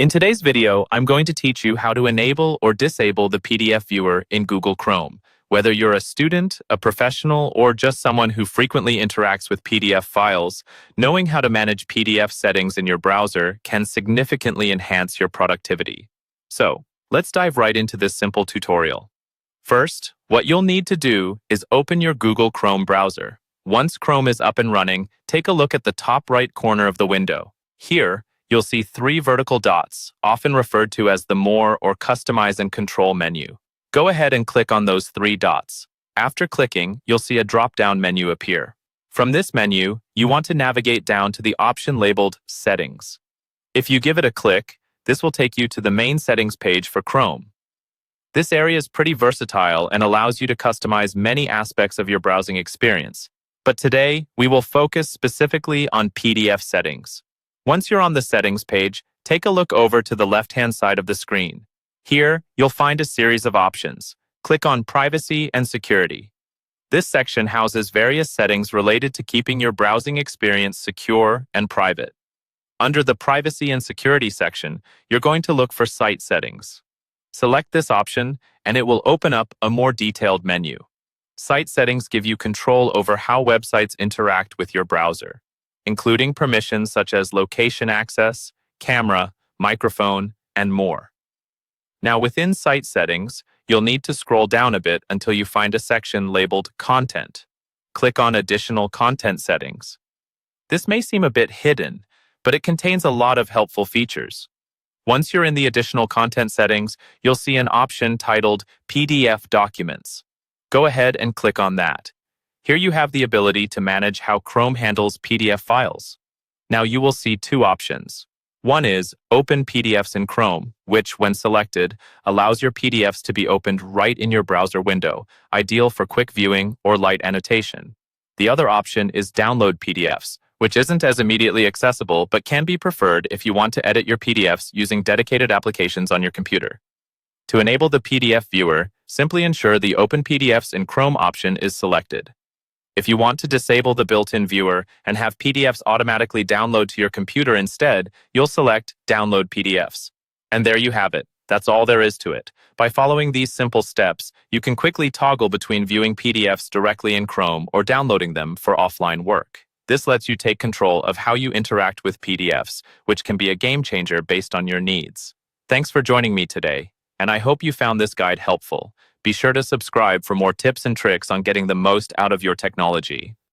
In today's video, I'm going to teach you how to enable or disable the PDF viewer in Google Chrome. Whether you're a student, a professional, or just someone who frequently interacts with PDF files, knowing how to manage PDF settings in your browser can significantly enhance your productivity. So, let's dive right into this simple tutorial. First, what you'll need to do is open your Google Chrome browser. Once Chrome is up and running, take a look at the top right corner of the window. Here, you'll see three vertical dots, often referred to as the More or Customize and Control menu. Go ahead and click on those three dots. After clicking, you'll see a drop-down menu appear. From this menu, you want to navigate down to the option labeled Settings. If you give it a click, this will take you to the main settings page for Chrome. This area is pretty versatile and allows you to customize many aspects of your browsing experience. But today, we will focus specifically on PDF settings. Once you're on the settings page, take a look over to the left-hand side of the screen. Here, you'll find a series of options. Click on Privacy and Security. This section houses various settings related to keeping your browsing experience secure and private. Under the Privacy and Security section, you're going to look for Site Settings. Select this option, and it will open up a more detailed menu. Site settings give you control over how websites interact with your browser, including permissions such as location access, camera, microphone, and more. Now, within site settings, you'll need to scroll down a bit until you find a section labeled Content. Click on Additional Content Settings. This may seem a bit hidden, but it contains a lot of helpful features. Once you're in the Additional Content settings, you'll see an option titled PDF Documents. Go ahead and click on that. Here you have the ability to manage how Chrome handles PDF files. Now you will see two options. One is Open PDFs in Chrome, which, when selected, allows your PDFs to be opened right in your browser window, ideal for quick viewing or light annotation. The other option is Download PDFs, which isn't as immediately accessible but can be preferred if you want to edit your PDFs using dedicated applications on your computer. To enable the PDF viewer, simply ensure the Open PDFs in Chrome option is selected. If you want to disable the built-in viewer and have PDFs automatically download to your computer instead, you'll select Download PDFs. And there you have it. That's all there is to it. By following these simple steps, you can quickly toggle between viewing PDFs directly in Chrome or downloading them for offline work. This lets you take control of how you interact with PDFs, which can be a game changer based on your needs. Thanks for joining me today, and I hope you found this guide helpful. Be sure to subscribe for more tips and tricks on getting the most out of your technology.